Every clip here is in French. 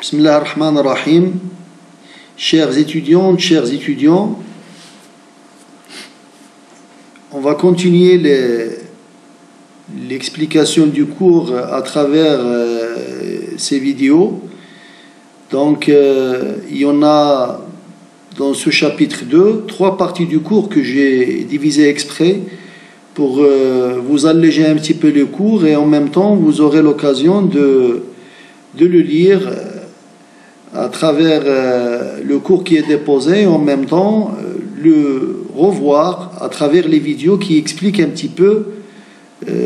Bismillah ar-Rahman ar-Rahim. Chers étudiantes, chers étudiants, on va continuer l'explication du cours à travers ces vidéos. Donc, il y en a dans ce chapitre 2, 3 parties du cours que j'ai divisées exprès pour vous alléger un petit peu le cours, et en même temps vous aurez l'occasion de le lire à travers le cours qui est déposé, et en même temps le revoir à travers les vidéos qui expliquent un petit peu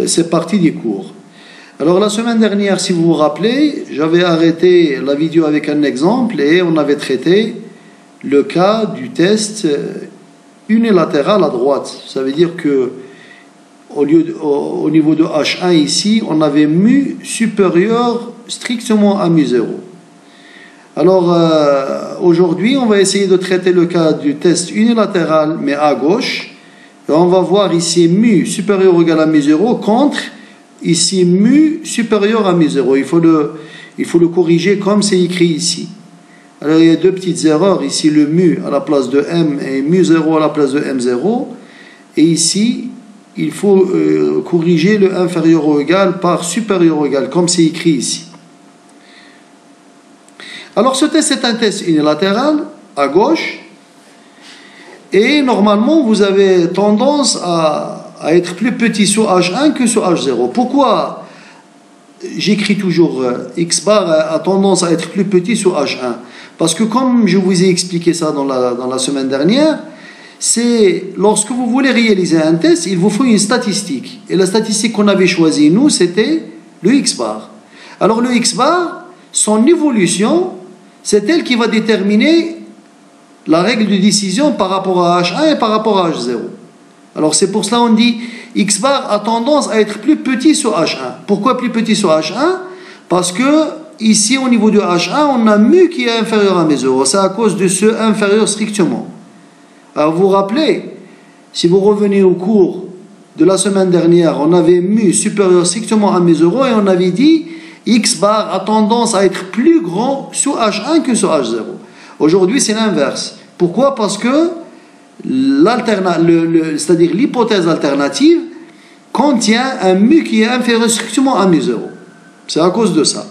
ces parties du cours. Alors la semaine dernière, si vous vous rappelez, j'avais arrêté la vidéo avec un exemple et on avait traité le cas du test unilatéral à droite. Ça veut dire que au niveau de H1 ici, on avait mu supérieur strictement à mu0. Alors aujourd'hui, on va essayer de traiter le cas du test unilatéral mais à gauche. Et on va voir ici mu supérieur ou égal à mu0 contre ici mu supérieur à mu0. Il faut le corriger comme c'est écrit ici. Alors il y a deux petites erreurs. Ici le mu à la place de m et mu0 à la place de m0. Et ici, il faut corriger le inférieur ou égal par supérieur ou égal, comme c'est écrit ici. Alors ce test est un test unilatéral à gauche. Et normalement, vous avez tendance à être plus petit sur H1 que sur H0. Pourquoi j'écris toujours X bar a tendance à être plus petit sur H1? Parce que comme je vous ai expliqué ça dans la semaine dernière, c'est lorsque vous voulez réaliser un test, il vous faut une statistique. Et la statistique qu'on avait choisie, nous, c'était le X bar. Alors le X bar, son évolution, c'est elle qui va déterminer la règle de décision par rapport à H1 et par rapport à H0. Alors c'est pour cela qu'on dit X bar a tendance à être plus petit sur H1. Pourquoi plus petit sur H1? Parce que ici au niveau de H1, on a mu qui est inférieur à mu0. C'est à cause de ce inférieur strictement. Alors vous vous rappelez, si vous revenez au cours de la semaine dernière, on avait mu supérieur strictement à mu0 et on avait dit X bar a tendance à être plus grand sur H1 que sur H0. Aujourd'hui c'est l'inverse. Pourquoi? Parce que c'est-à-dire l'hypothèse alternative contient un mu qui est inférieur strictement à mu0. C'est à cause de ça.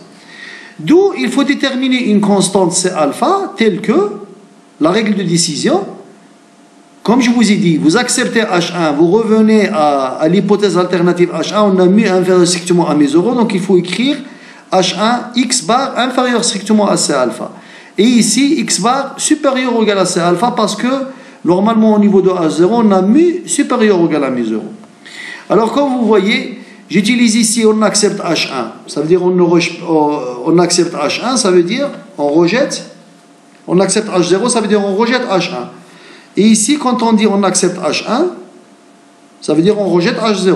D'où il faut déterminer une constante C alpha telle que la règle de décision. Comme je vous ai dit, vous acceptez H1, vous revenez à l'hypothèse alternative H1, on a mu inférieur strictement à mu0, donc il faut écrire H1 X bar inférieur strictement à C alpha. Et ici, X bar supérieur ou égal à C alpha parce que normalement au niveau de H0, on a mu supérieur ou égal à mu0. Alors comme vous voyez, j'utilise ici on accepte H1. Ça veut dire on accepte H1, ça veut dire on rejette. On accepte H0, ça veut dire on rejette H1. Et ici, quand on dit on accepte H1, ça veut dire on rejette H0.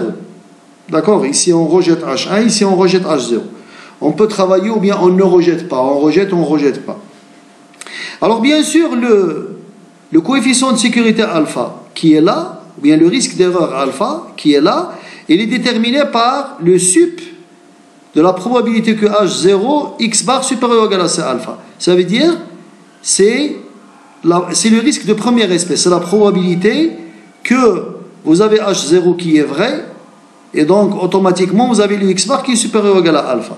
D'accord? Ici on rejette H1, ici on rejette H0. On peut travailler ou bien on ne rejette pas. On rejette ou on ne rejette pas. Alors bien sûr, le coefficient de sécurité alpha qui est là, ou bien le risque d'erreur alpha qui est là, il est déterminé par le sup de la probabilité que H0, X bar supérieur ou égal à C alpha. Ça veut dire, c'est le risque de première espèce. C'est la probabilité que vous avez H0 qui est vrai, et donc automatiquement vous avez le X bar qui est supérieur ou égal à alpha.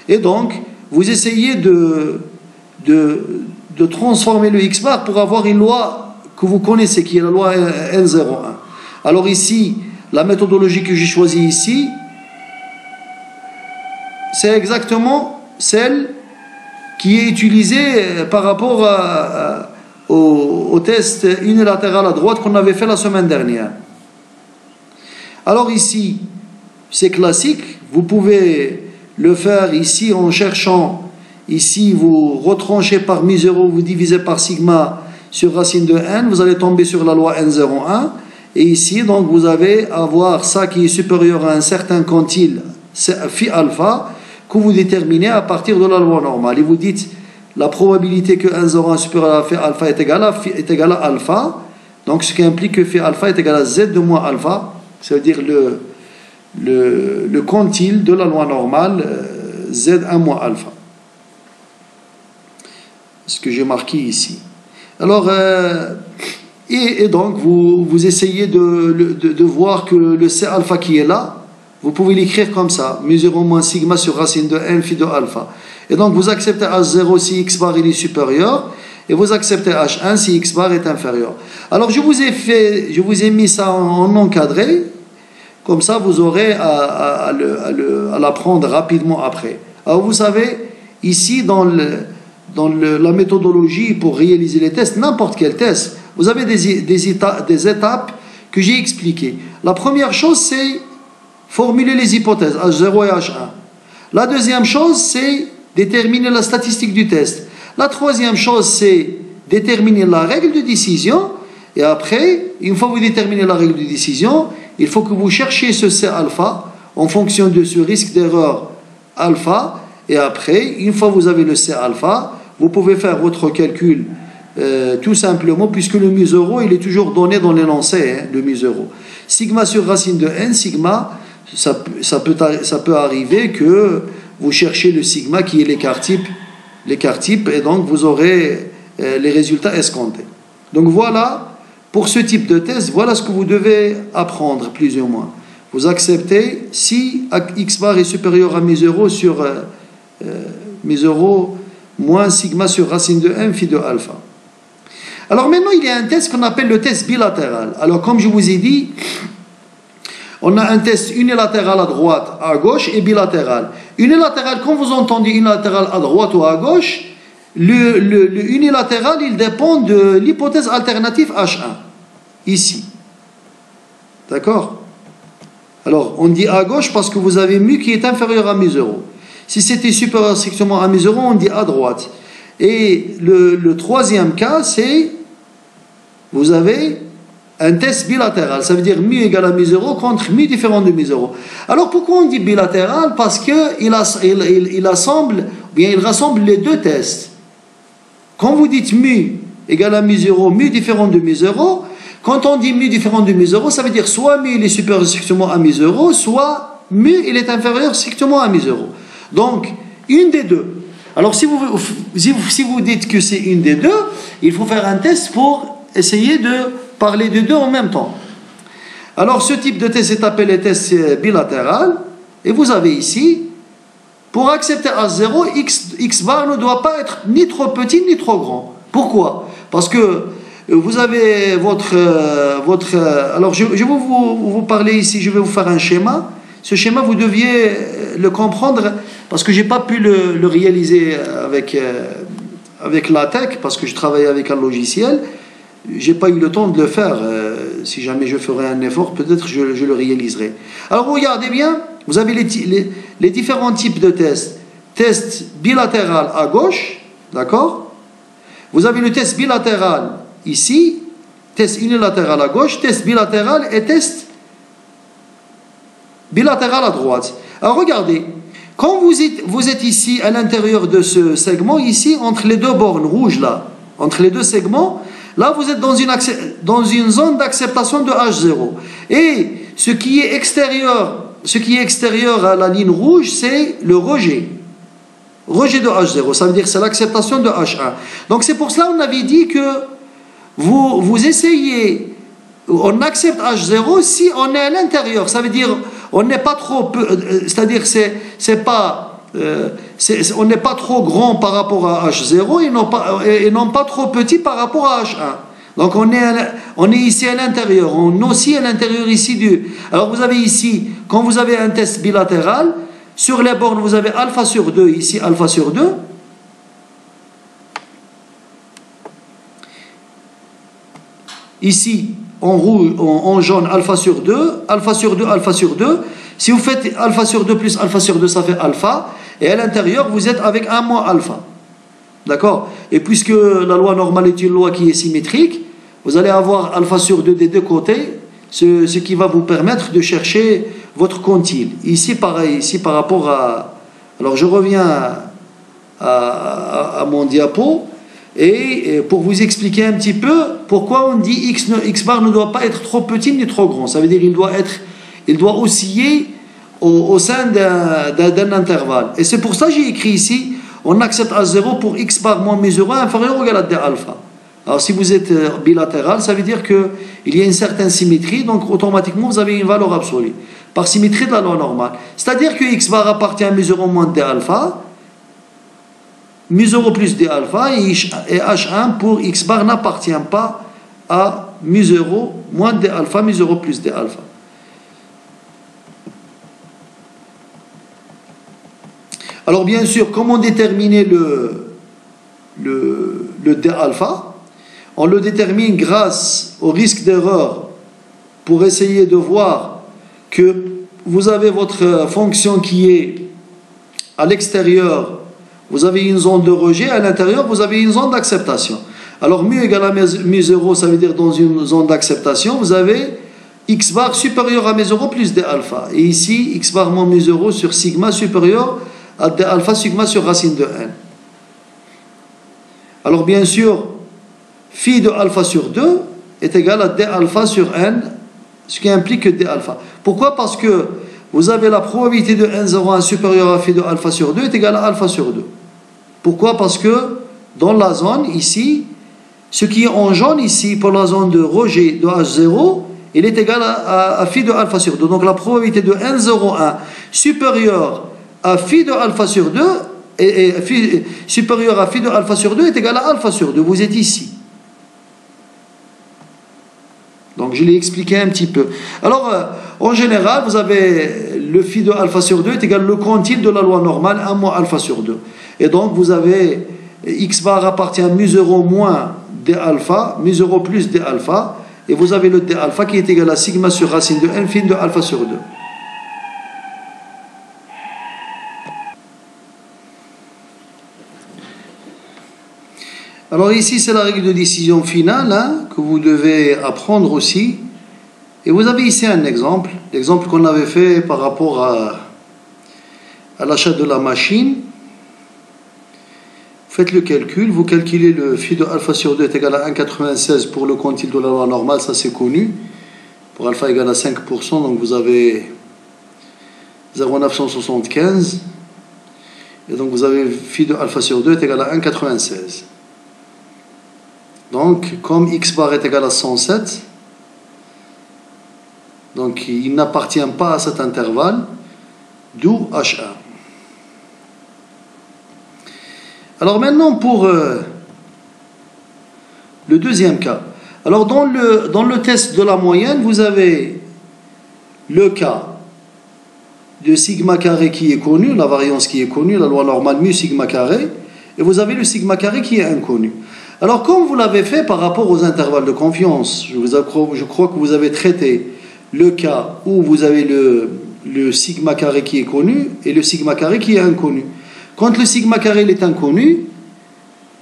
Et donc, vous essayez de transformer le X bar pour avoir une loi que vous connaissez, qui est la loi N01. Alors ici, la méthodologie que j'ai choisie ici, c'est exactement celle qui est utilisée par rapport au test unilatéral à droite qu'on avait fait la semaine dernière. Alors ici, c'est classique, vous pouvez le faire ici en cherchant, ici vous retranchez par mu0, vous divisez par sigma sur racine de n, vous allez tomber sur la loi n01, et ici donc vous allez avoir ça qui est supérieur à un certain quantile phi alpha, que vous déterminez à partir de la loi normale, et vous dites la probabilité que n01 supérieur à phi alpha est égal à alpha, donc ce qui implique que phi alpha est égal à z de moins alpha, ça veut dire le quantile de la loi normale z1 moins alpha. ce que j'ai marqué ici. Alors, et donc, vous essayez de voir que le C alpha qui est là, vous pouvez l'écrire comme ça, mu 0 moins sigma sur racine de n phi de alpha. Et donc, vous acceptez H0 si x bar il est supérieur, et vous acceptez H1 si x bar est inférieur. Alors, je vous ai mis ça en encadré, comme ça, vous aurez à l'apprendre rapidement après. Alors, vous savez, ici, dans la méthodologie pour réaliser les tests, n'importe quel test, vous avez des étapes que j'ai expliquées. La première chose, c'est formuler les hypothèses, H0 et H1. La deuxième chose, c'est déterminer la statistique du test. La troisième chose, c'est déterminer la règle de décision. Et après, une fois que vous déterminez la règle de décision, il faut que vous cherchiez ce C alpha en fonction de ce risque d'erreur alpha. Et après, une fois que vous avez le C alpha, vous pouvez faire votre calcul tout simplement, puisque le mu 0, il est toujours donné dans l'énoncé, hein, le mu 0. Sigma sur racine de n, sigma, ça peut arriver que vous cherchez le sigma qui est l'écart type, et donc vous aurez les résultats escomptés. Donc voilà, pour ce type de test, voilà ce que vous devez apprendre, plus ou moins. Vous acceptez si x bar est supérieur à mu 0 sur mu 0 moins sigma sur racine de n phi de alpha. Alors maintenant, il y a un test qu'on appelle le test bilatéral. Alors comme je vous ai dit, on a un test unilatéral à droite, à gauche et bilatéral. Unilatéral, quand vous entendez unilatéral à droite ou à gauche, le unilatéral, il dépend de l'hypothèse alternative H1, ici. D'accord? Alors, on dit à gauche parce que vous avez mu qui est inférieur à mu 0. Si c'était supérieur strictement à mu 0, on dit à droite. Et le troisième cas, c'est, vous avez un test bilatéral. Ça veut dire mu égale à mu 0 contre mu différent de mu 0. Alors, pourquoi on dit bilatéral? Parce qu'il rassemble les deux tests. Quand vous dites mu égale à mu 0, mu différent de mu 0, quand on dit mu différent de mu 0, ça veut dire soit mu il est supérieur strictement à mu 0, soit mu il est inférieur strictement à mu 0. Donc, une des deux. Alors, si vous dites que c'est une des deux, il faut faire un test pour essayer de parler des deux en même temps. Alors, ce type de test est appelé test bilatéral. Et vous avez ici, pour accepter H0, x bar ne doit pas être ni trop petit ni trop grand. Pourquoi? Parce que vous avez alors, je vais vous parler ici, je vais vous faire un schéma. Ce schéma, vous deviez le comprendre parce que je n'ai pas pu le réaliser avec LaTeX parce que je travaille avec un logiciel. Je n'ai pas eu le temps de le faire. Si jamais je ferai un effort, peut-être je le réaliserai. Alors, regardez bien, vous avez les différents types de tests. Test bilatéral à gauche, d'accord? Vous avez le test bilatéral ici, test unilatéral à gauche, test bilatéral et test bilatéral à droite. Alors regardez, quand vous êtes ici à l'intérieur de ce segment, ici, entre les deux bornes rouges là, entre les deux segments, là vous êtes dans une zone d'acceptation de H0. Et ce qui est extérieur à la ligne rouge, c'est le rejet. Rejet de H0, ça veut dire que c'est l'acceptation de H1. Donc c'est pour cela qu'on avait dit que vous essayez, on accepte H0 si on est à l'intérieur. Ça veut dire on n'est pas trop, c'est-à-dire on n'est pas trop grand par rapport à H0 et non pas trop petit par rapport à H1. Donc on est ici à l'intérieur, on est aussi à l'intérieur ici du. Alors vous avez ici, quand vous avez un test bilatéral, sur les bornes vous avez alpha sur 2, ici alpha sur 2. Ici, en rouge, en jaune, alpha sur 2, alpha sur 2, alpha sur 2. Si vous faites alpha sur 2 plus alpha sur 2, ça fait alpha. Et à l'intérieur, vous êtes avec 1 moins alpha. D'accord? Et puisque la loi normale est une loi qui est symétrique, vous allez avoir alpha sur 2 des deux côtés, ce qui va vous permettre de chercher votre quantile. Ici, pareil, ici par rapport à... Alors, je reviens à mon diapo. Et pour vous expliquer un petit peu pourquoi on dit x bar ne doit pas être trop petit ni trop grand. Ça veut dire il doit osciller au sein d'un intervalle. Et c'est pour ça que j'ai écrit ici on accepte A0 pour x bar moins mu0 inférieur ou égal à d alpha. Alors si vous êtes bilatéral, ça veut dire qu'il y a une certaine symétrie, donc automatiquement vous avez une valeur absolue, par symétrie de la loi normale. C'est-à-dire que x bar appartient à mu0 moins d alpha, mu0 plus d alpha, et h1 pour x bar n'appartient pas à mu0 moins d alpha, mu0 plus d alpha. Alors bien sûr, comment déterminer le d alpha? On le détermine grâce au risque d'erreur pour essayer de voir que vous avez votre fonction qui est à l'extérieur, vous avez une zone de rejet, à l'intérieur vous avez une zone d'acceptation. Alors mu égale à mu0, ça veut dire dans une zone d'acceptation, vous avez x bar supérieur à mu0 plus d alpha. Et ici, x bar moins mu0 sur sigma supérieur à d alpha sigma sur racine de n. Alors bien sûr, phi de alpha sur 2 est égal à d alpha sur n, ce qui implique que d alpha. Pourquoi? Parce que vous avez la probabilité de n01 supérieure à phi de alpha sur 2 est égale à alpha sur 2. Pourquoi? Parce que dans la zone ici, ce qui est en jaune ici pour la zone de rejet de H0, il est égal à phi de alpha sur 2. Donc la probabilité de n01 supérieure à phi de alpha sur 2 et supérieure à phi de alpha sur 2 est égale à alpha sur 2. Vous êtes ici. Donc je l'ai expliqué un petit peu. Alors en général, vous avez le phi de alpha sur 2 est égal au quantile de la loi normale 1 moins alpha sur 2. Et donc vous avez x bar appartient à mu0 moins d alpha, mu0 plus d alpha, et vous avez le d alpha qui est égal à sigma sur racine de n phi de alpha sur 2. Alors ici, c'est la règle de décision finale que vous devez apprendre aussi. Et vous avez ici un exemple, l'exemple qu'on avait fait par rapport à l'achat de la machine. Faites le calcul, vous calculez le phi de alpha sur 2 est égal à 1,96 pour le quantile de la loi normale, ça c'est connu. Pour alpha égal à 5%, donc vous avez 0,975. Et donc vous avez phi de alpha sur 2 est égal à 1,96. Donc, comme x bar est égal à 107, donc il n'appartient pas à cet intervalle, d'où H1. Alors maintenant pour le deuxième cas. Alors dans le test de la moyenne, vous avez le cas de sigma carré qui est connu, la variance qui est connue, la loi normale mu sigma carré, et vous avez le sigma carré qui est inconnu. Alors, comme vous l'avez fait par rapport aux intervalles de confiance, je crois que vous avez traité le cas où vous avez le sigma carré qui est connu et le sigma carré qui est inconnu. Quand le sigma carré est inconnu,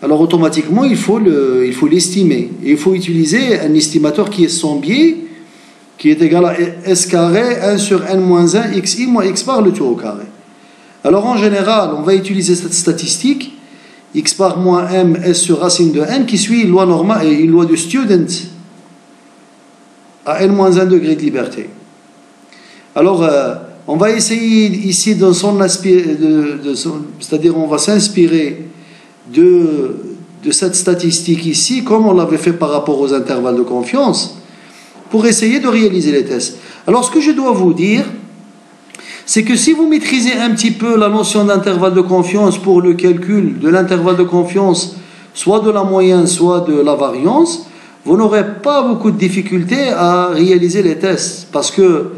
alors automatiquement il faut l'estimer. Il faut utiliser un estimateur qui est sans biais, qui est égal à s carré 1 sur n moins 1 xi moins x bar le tout au carré. Alors en général, on va utiliser cette statistique x bar moins m s sur racine de n qui suit une loi normale et une loi de student à n moins 1 degré de liberté. Alors on va essayer ici c'est-à-dire on va s'inspirer de cette statistique ici comme on l'avait fait par rapport aux intervalles de confiance pour essayer de réaliser les tests. Alors ce que je dois vous dire, c'est que si vous maîtrisez un petit peu la notion d'intervalle de confiance pour le calcul de l'intervalle de confiance, soit de la moyenne, soit de la variance, vous n'aurez pas beaucoup de difficultés à réaliser les tests, parce que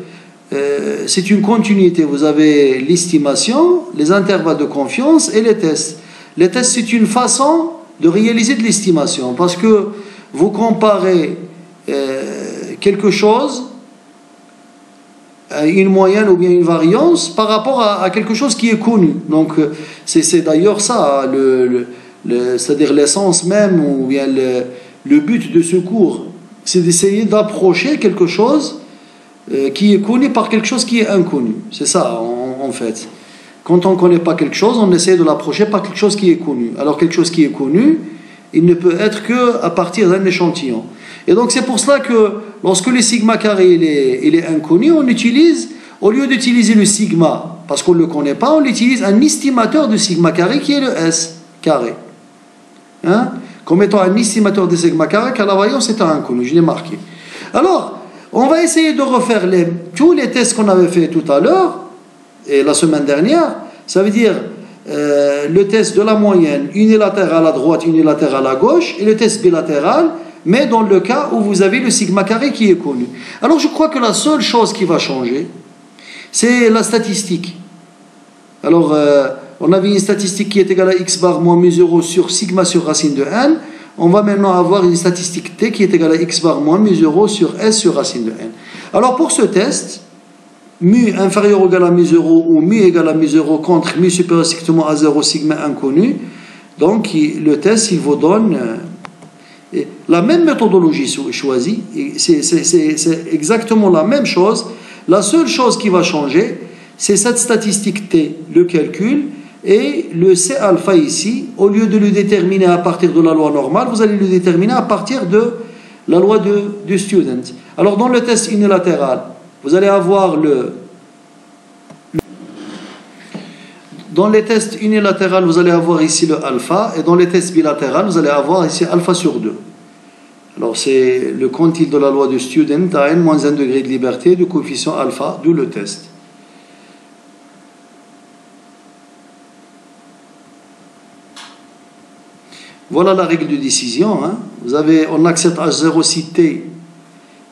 c'est une continuité. Vous avez l'estimation, les intervalles de confiance et les tests. Les tests, c'est une façon de réaliser de l'estimation, parce que vous comparez quelque chose, une moyenne ou bien une variance par rapport à quelque chose qui est connu. Donc c'est d'ailleurs ça c'est-à-dire l'essence même ou bien le but de ce cours, c'est d'essayer d'approcher quelque chose qui est connu par quelque chose qui est inconnu. C'est ça en fait. Quand on ne connaît pas quelque chose, on essaie de l'approcher par quelque chose qui est connu. Alors quelque chose qui est connu, il ne peut être qu'à partir d'un échantillon. Et donc c'est pour cela que lorsque le sigma carré il est inconnu, on utilise, au lieu d'utiliser le sigma parce qu'on ne le connaît pas, on utilise un estimateur de sigma carré qui est le S carré. Hein? Comme étant un estimateur de sigma carré, qu'à la voyance c'est un inconnu, je l'ai marqué. Alors, on va essayer de refaire tous les tests qu'on avait fait tout à l'heure, et la semaine dernière, ça veut dire le test de la moyenne unilatérale à droite, unilatérale à gauche, et le test bilatéral, mais dans le cas où vous avez le sigma carré qui est connu. Alors je crois que la seule chose qui va changer, c'est la statistique. Alors, on avait une statistique qui est égale à x bar moins mu0 sur sigma sur racine de n. On va maintenant avoir une statistique t qui est égale à x bar moins mu0 sur s sur racine de n. Alors pour ce test, mu inférieur ou égal à mu0 ou mu égal à mu0 contre mu supérieur strictement à 0 sigma inconnu, donc le test il vous donne la même méthodologie choisie, c'est exactement la même chose. La seule chose qui va changer, c'est cette statistique t, le calcul, et le C alpha ici, au lieu de le déterminer à partir de la loi normale, vous allez le déterminer à partir de la loi du student. Alors dans le test unilatéral, vous allez avoir dans les tests unilatéraux, vous allez avoir ici le alpha, et dans les tests bilatéraux, vous allez avoir ici alpha sur 2. Alors c'est le quantile de la loi du student à n-1 degré de liberté du coefficient alpha, d'où le test. Voilà la règle de décision. Hein. On accepte H0 si T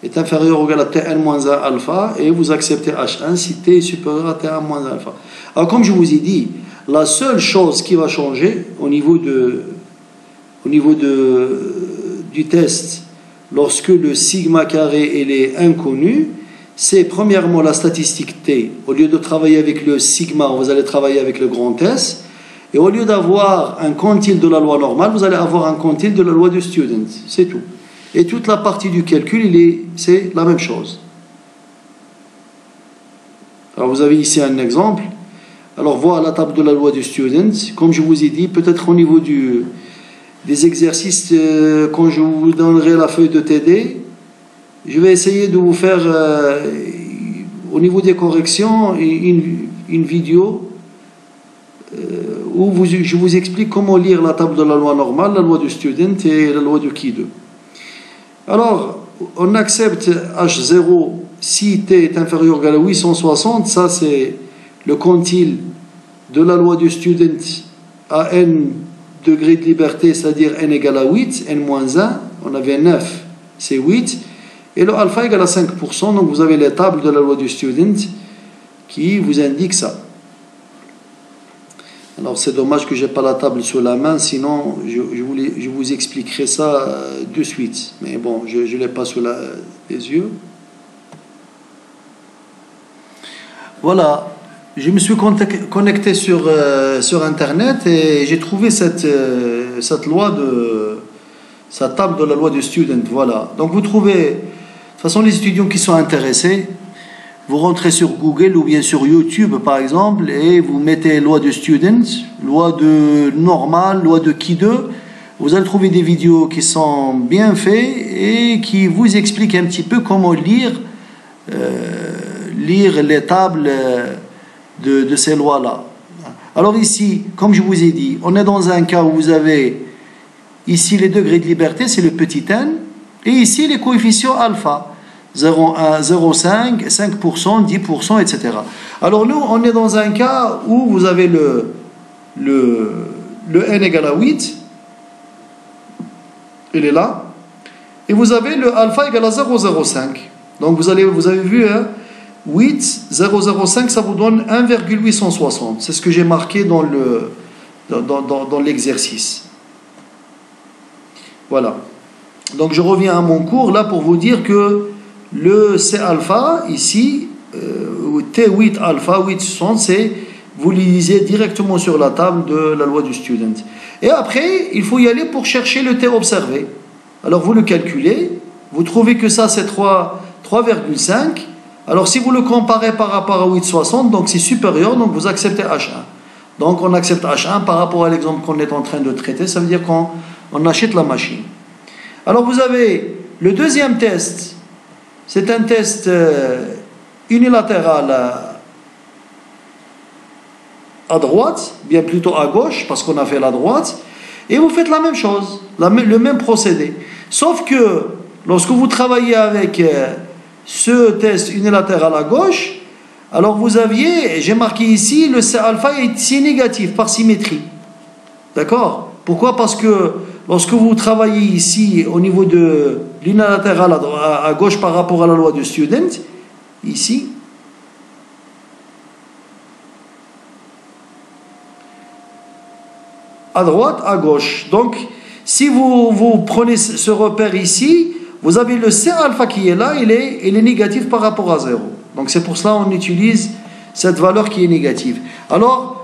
est inférieur ou égal à Tn-1 alpha, et vous acceptez H1 si T est supérieur à Tn-1 alpha. Alors comme je vous ai dit, la seule chose qui va changer au niveau du test, lorsque le sigma carré il est inconnu, c'est premièrement la statistique T. Au lieu de travailler avec le sigma, vous allez travailler avec le grand S. Et au lieu d'avoir un quantile de la loi normale, vous allez avoir un quantile de la loi du student. C'est tout. Et toute la partie du calcul, c'est la même chose. Alors vous avez ici un exemple. Alors voilà la table de la loi du student. Comme je vous ai dit, peut-être au niveau des exercices, quand je vous donnerai la feuille de TD, je vais essayer de vous faire, au niveau des corrections, une vidéo où je vous explique comment lire la table de la loi normale, la loi du student et la loi du qui 2. Alors, on accepte H0 si T est inférieur ou égal à 860, ça c'est le quantile de la loi du student à n degré de liberté, c'est-à-dire n égale à 8, n-1, on avait 9, c'est 8, et le alpha égale à 5%, donc vous avez les tables de la loi du student qui vous indiquent ça. Alors c'est dommage que je n'ai pas la table sous la main, sinon je vous expliquerai ça de suite. Mais bon, je ne l'ai pas sous les yeux. Voilà, je me suis connecté sur Internet et j'ai trouvé cette table de la loi du student. Voilà, donc vous trouvez, de toute façon les étudiants qui sont intéressés, vous rentrez sur Google ou bien sur YouTube par exemple et vous mettez loi de student, loi de normal, loi de qui 2. Vous allez trouver des vidéos qui sont bien faites et qui vous expliquent un petit peu comment lire les tables de ces lois-là. Alors ici, comme je vous ai dit, on est dans un cas où vous avez ici les degrés de liberté, c'est le petit n, et ici les coefficients alpha. 0,1, 0,5, 5%, 10%, etc. Alors nous, on est dans un cas où vous avez le n égale à 8, il est là, et vous avez le alpha égale à 0,05. Donc vous avez vu, hein, 8, 0,05, ça vous donne 1,860. C'est ce que j'ai marqué dans l'exercice. Voilà. Donc je reviens à mon cours là pour vous dire que le C alpha ici, T8 alpha, 860, c'est vous le lisez directement sur la table de la loi du student. Et après, il faut y aller pour chercher le T observé. Alors vous le calculez, vous trouvez que ça c'est 3,5. Alors si vous le comparez par rapport à 860, donc c'est supérieur, donc vous acceptez H1. Donc on accepte H1 par rapport à l'exemple qu'on est en train de traiter, ça veut dire qu'on achète la machine. Alors vous avez le deuxième test. C'est un test unilatéral à droite, bien plutôt à gauche, parce qu'on a fait la droite, et vous faites la même chose, le même procédé. Sauf que lorsque vous travaillez avec ce test unilatéral à gauche, alors vous aviez, j'ai marqué ici, le C alpha est ici négatif par symétrie. D'accord? Pourquoi? Parce que lorsque vous travaillez ici au niveau de l'unilatéral à gauche par rapport à la loi de Student, ici, à droite, à gauche. Donc, si vous prenez ce repère ici, vous avez le C alpha qui est là, il est négatif par rapport à 0. Donc, c'est pour cela qu'on utilise cette valeur qui est négative. Alors,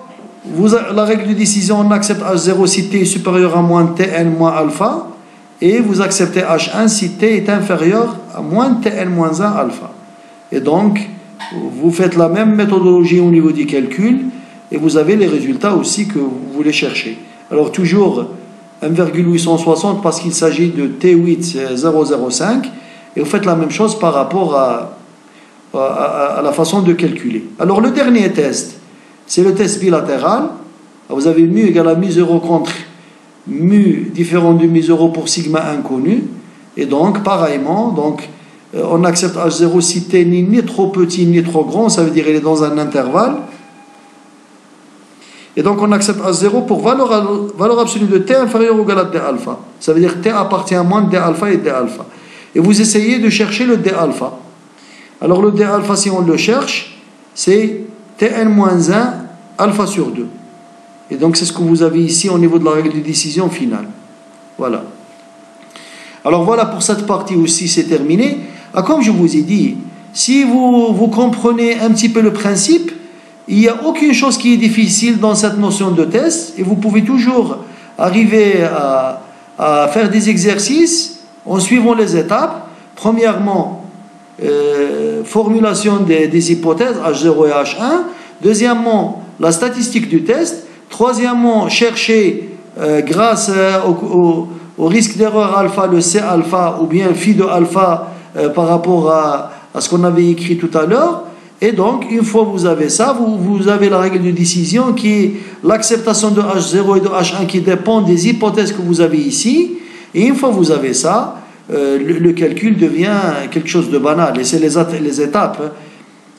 la règle de décision, on accepte H0 si t est supérieur à moins Tn moins alpha, et vous acceptez H1 si t est inférieur à moins Tn moins 1 alpha. Et donc, vous faites la même méthodologie au niveau du calcul, et vous avez les résultats aussi que vous voulez chercher. Alors toujours 1,860 parce qu'il s'agit de T8,005, et vous faites la même chose par rapport à la façon de calculer. Alors le dernier test, c'est le test bilatéral. Vous avez mu égale à mu0 contre mu différent de mu0 pour sigma inconnu. Et donc, pareillement, donc, on accepte H0 si t n'est ni trop petit ni trop grand, ça veut dire qu'il est dans un intervalle. Et donc, on accepte H0 pour valeur absolue de t inférieure ou égale à d alpha. Ça veut dire que t appartient à moins de d alpha et d alpha. Et vous essayez de chercher le d alpha. Alors, le d alpha, si on le cherche, c'est Tn-1 alpha sur 2. Et donc c'est ce que vous avez ici au niveau de la règle de décision finale. Voilà. Alors voilà, pour cette partie aussi c'est terminé. Comme je vous ai dit, si vous comprenez un petit peu le principe, il n'y a aucune chose qui est difficile dans cette notion de test, et vous pouvez toujours arriver à faire des exercices en suivant les étapes. Premièrement, formulation des hypothèses H0 et H1. Deuxièmement, la statistique du test. Troisièmement, chercher grâce au risque d'erreur alpha, le C alpha ou bien phi de alpha par rapport à ce qu'on avait écrit tout à l'heure. Et donc, une fois que vous avez ça, vous avez la règle de décision qui est l'acceptation de H0 et de H1 qui dépend des hypothèses que vous avez ici. Et une fois que vous avez ça, le calcul devient quelque chose de banal, et c'est les étapes.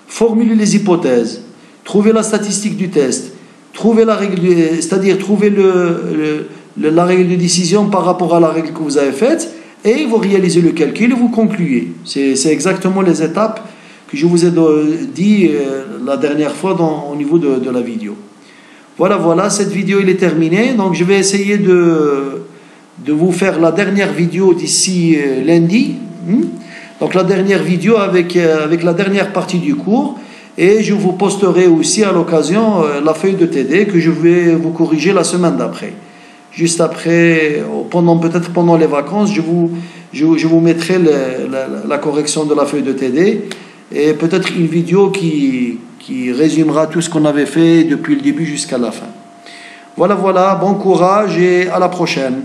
Formuler les hypothèses, trouver la statistique du test, trouver la règle, c'est-à-dire trouver la règle de décision par rapport à la règle que vous avez faite, et vous réalisez le calcul et vous concluez. C'est exactement les étapes que je vous ai dit la dernière fois au niveau de la vidéo. Voilà, cette vidéo elle est terminée, donc je vais essayer de vous faire la dernière vidéo d'ici lundi. Donc la dernière vidéo avec la dernière partie du cours, et je vous posterai aussi à l'occasion la feuille de TD que je vais vous corriger la semaine d'après. Juste après, peut-être pendant les vacances, je vous mettrai la correction de la feuille de TD, et peut-être une vidéo qui résumera tout ce qu'on avait fait depuis le début jusqu'à la fin. Voilà, bon courage et à la prochaine.